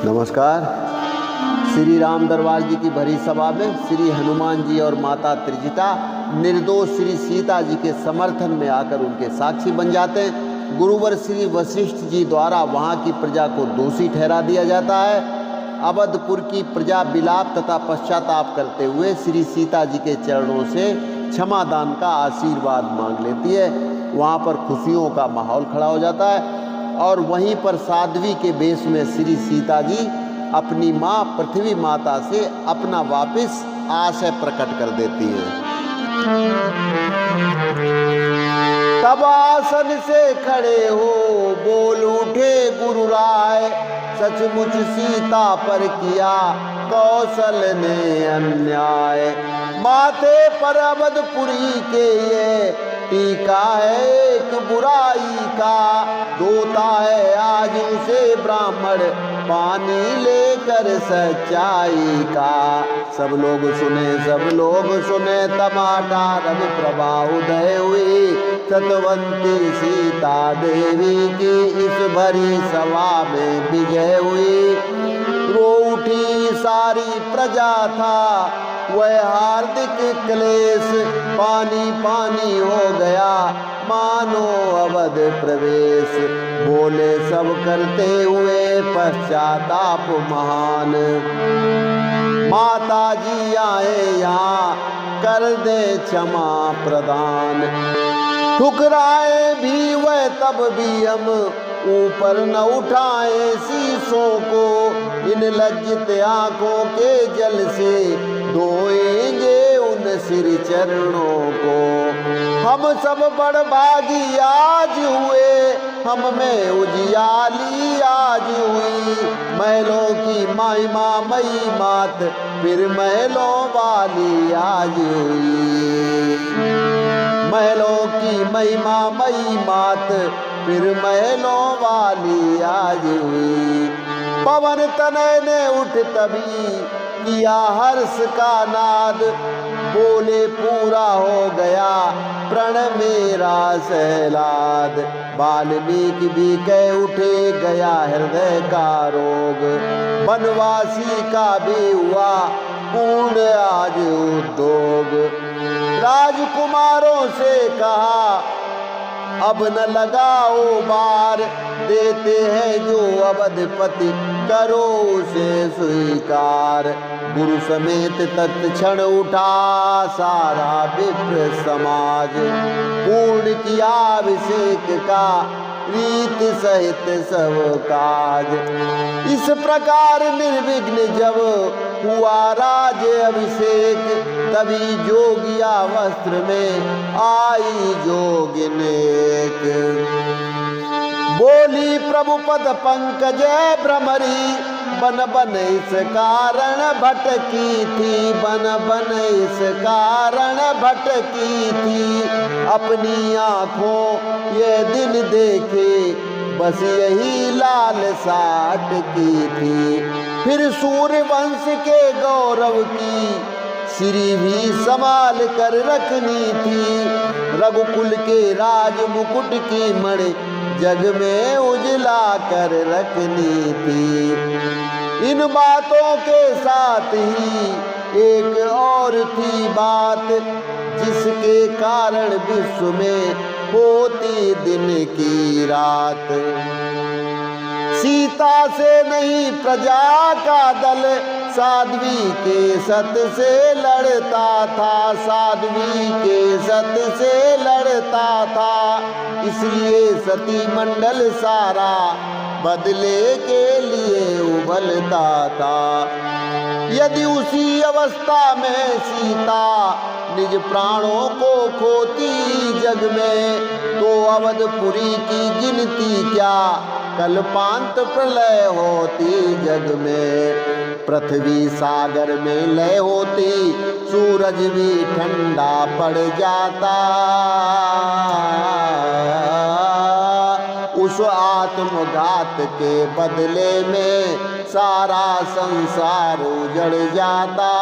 नमस्कार। श्री राम दरबार जी की भरी सभा में श्री हनुमान जी और माता त्रिजटा निर्दोष श्री सीता जी के समर्थन में आकर उनके साक्षी बन जाते हैं। गुरुवर श्री वशिष्ठ जी द्वारा वहाँ की प्रजा को दोषी ठहरा दिया जाता है। अवधपुर की प्रजा विलाप तथा पश्चाताप करते हुए श्री सीता जी के चरणों से क्षमादान का आशीर्वाद मांग लेती है। वहाँ पर खुशियों का माहौल खड़ा हो जाता है और वहीं पर साध्वी के वेश में श्री सीता जी अपनी माँ पृथ्वी माता से अपना वापस आशय प्रकट कर देती हैं। तब आसन से खड़े हो बोल उठे गुरु राय, सचमुच सीता पर किया कौशल ने अन्याय। माथे पर अवधपुरी के ये टीका है एक बुराई का, दोता है आज उसे ब्राह्मण पानी लेकर सच्चाई का। सब लोग सुने टमाटा रवि प्रभा उदय हुई, सतवंती सीता देवी की इस भरी सभा में विजय हुई। रो उठी सारी प्रजा था वह हार्दिक क्लेश, पानी पानी हो गया मानो अवध प्रवेश। बोले सब करते हुए पश्चाताप महान, माता जी आए यहाँ कर दे क्षमा प्रदान। ठुकराए भी वह तब भी हम ऊपर न उठाए शीशों को, इन लज्जित आंखों के जल से धोएंगे उन सिर चरणों को। हम सब बड़भागी आज हुए, हम में उजियाली आज हुई। महलों की महिमा मई मात फिर महलों वाली आज हुई। महलों की महिमा मई मात फिर महलों वाली आज हुई। पवन तनय ने उठ तभी किया हर्ष का नाद, बोले पूरा हो गया प्रण मेरा सहलाद। वाल्मीकि भी कह उठे गया हृदय का रोग, वनवासी का भी हुआ पूर्ण आज उद्योग। राजकुमारों से कहा अब न लगाओ बार, देते हैं जो अवधपति करो उसे स्वीकार। गुरु समेत तत्क्षण उठा सारा विप्र समाज, पूर्ण किया अभिषेक का रीत सहित सब काज। इस प्रकार निर्विघ्न जब हुआ राज अभिषेक, तभी जोगिया वस्त्र में आई जोगिन एक। बोली प्रभु पद पंकज भ्रमरी, बन बन इस कारण भटकी थी, बन बन इस कारण भटकी थी। अपनी आँखों ये दिन देखे बस यही लालसा अटकी थी। फिर सूर्यवंश के गौरव की श्री भी संभाल कर रखनी थी। रघुकुल के राज मुकुट की मणि जग में उजला कर रखनी थी। इन बातों के साथ ही एक और थी बात, जिसके कारण विश्व में होती दिन की रात। सीता से नहीं प्रजा का दल साध्वी के सत से लड़ता था, साध्वी के सत से लड़ता था। इसलिए सती मंडल सारा बदले के लिए उबलता था। यदि उसी अवस्था में सीता निज प्राणों को खोती जग में, तो अवधपुरी की गिनती क्या कल्पांत प्रलय होती जग में। पृथ्वी सागर में लय होती, सूरज भी ठंडा पड़ जाता। उस आत्मघात के बदले में सारा संसार उजड़ जाता।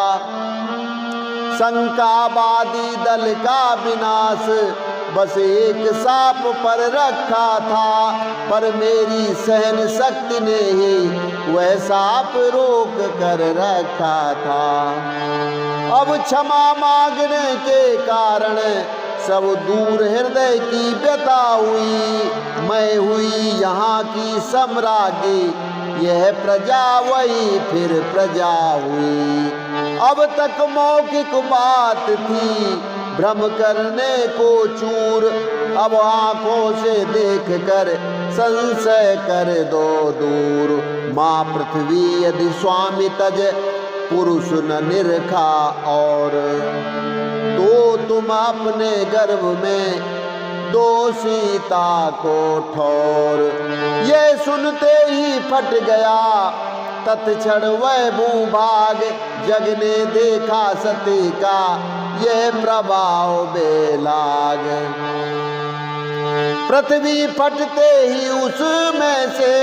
शंकावादी दल का विनाश बस एक सांप पर रखा था, पर मेरी सहन शक्ति ने ही वह सांप रोक कर रखा था। अब क्षमा मांगने के कारण सब दूर हृदय की व्यथा हुई। मैं हुई यहाँ की सम्राज्ञी, यह प्रजा वही फिर प्रजा हुई। अब तक मौखिक बात थी भ्रम करने को चूर, अब आंखों से देख कर संशय कर दो दूर। माँ पृथ्वी यदि स्वामी तज पुरुष न निरखा और, तो तुम अपने गर्भ में दो सीता को ठोर। ये सुनते ही फट गया तत्क्षण वह भूभाग, जग ने देखा सती का यह प्रभाव बेलाग। पृथ्वी फटते ही उसमें से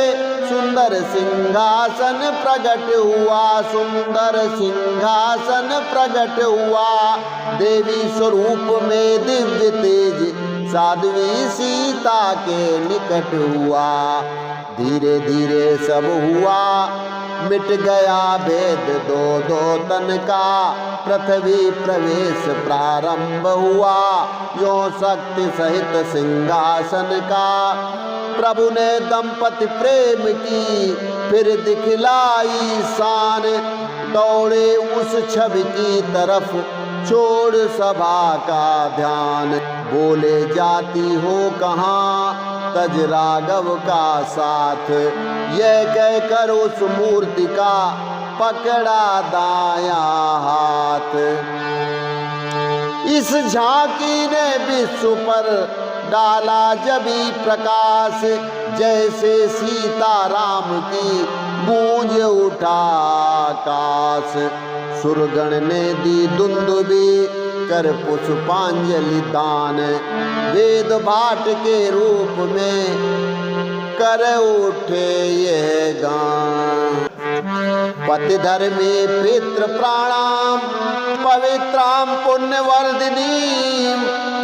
सुंदर सिंहासन प्रकट हुआ, सुंदर सिंहासन प्रकट हुआ। देवी स्वरूप में दिव्य तेज साध्वी सीता के निकट हुआ। धीरे धीरे सब हुआ मिट गया भेद दो दो तन का, पृथ्वी प्रवेश प्रारंभ हुआ यो शक्ति सहित सिंहासन का। प्रभु ने दंपति प्रेम की फिर दिखलाई शान, दौड़े उस छवि की तरफ छोड़ सभा का ध्यान। बोले जाती हो कहाँ तज राघव का साथ, यह कहकर उस मूर्ति का पकड़ा दाया हाथ। इस झांकी ने विश्व पर डाला जबी प्रकाश, जैसे सीता राम की गूंज उठा आकाश। सुरगण ने दी दुंदुबी कर पुष्पांजलि दान, वेद भाट के रूप में कर उठे यह गान। पति धर्मी पितृ प्राणाम पवित्राम पुण्यवर्धिनी,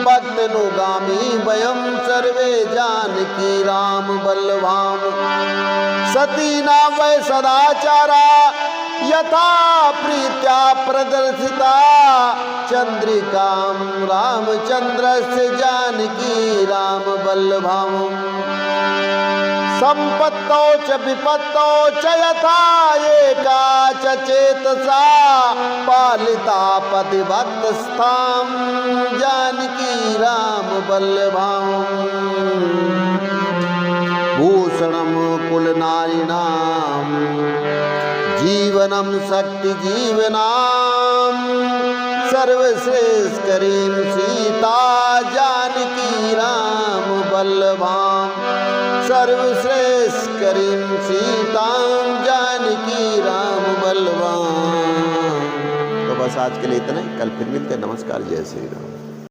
भक्तनुगामी वयम सर्वे जानकी राम बलवाम। सती नाम वै सदाचारा यथा प्रीत्या प्रदर्शिता, चंद्रिकां रामचंद्रस्य जानकी राम बल्लभम। संपत्तौ च विपत्तौ च यथा एका च चेतसा, पालिता पतिभक्तस्थां जानकी राम बल्लभम। भूषणं कुलनारिणां जीवनम शक्ति जीवनाम, सर्वश्रेष्ठ करीम सीता जानकी राम बल्लभाम। सर्वश्रेष्ठ करीम सीता जानकी राम बल्लभाम। तो बस आज के लिए इतना ही, कल फिर मिलते हैं। नमस्कार, जय श्री राम।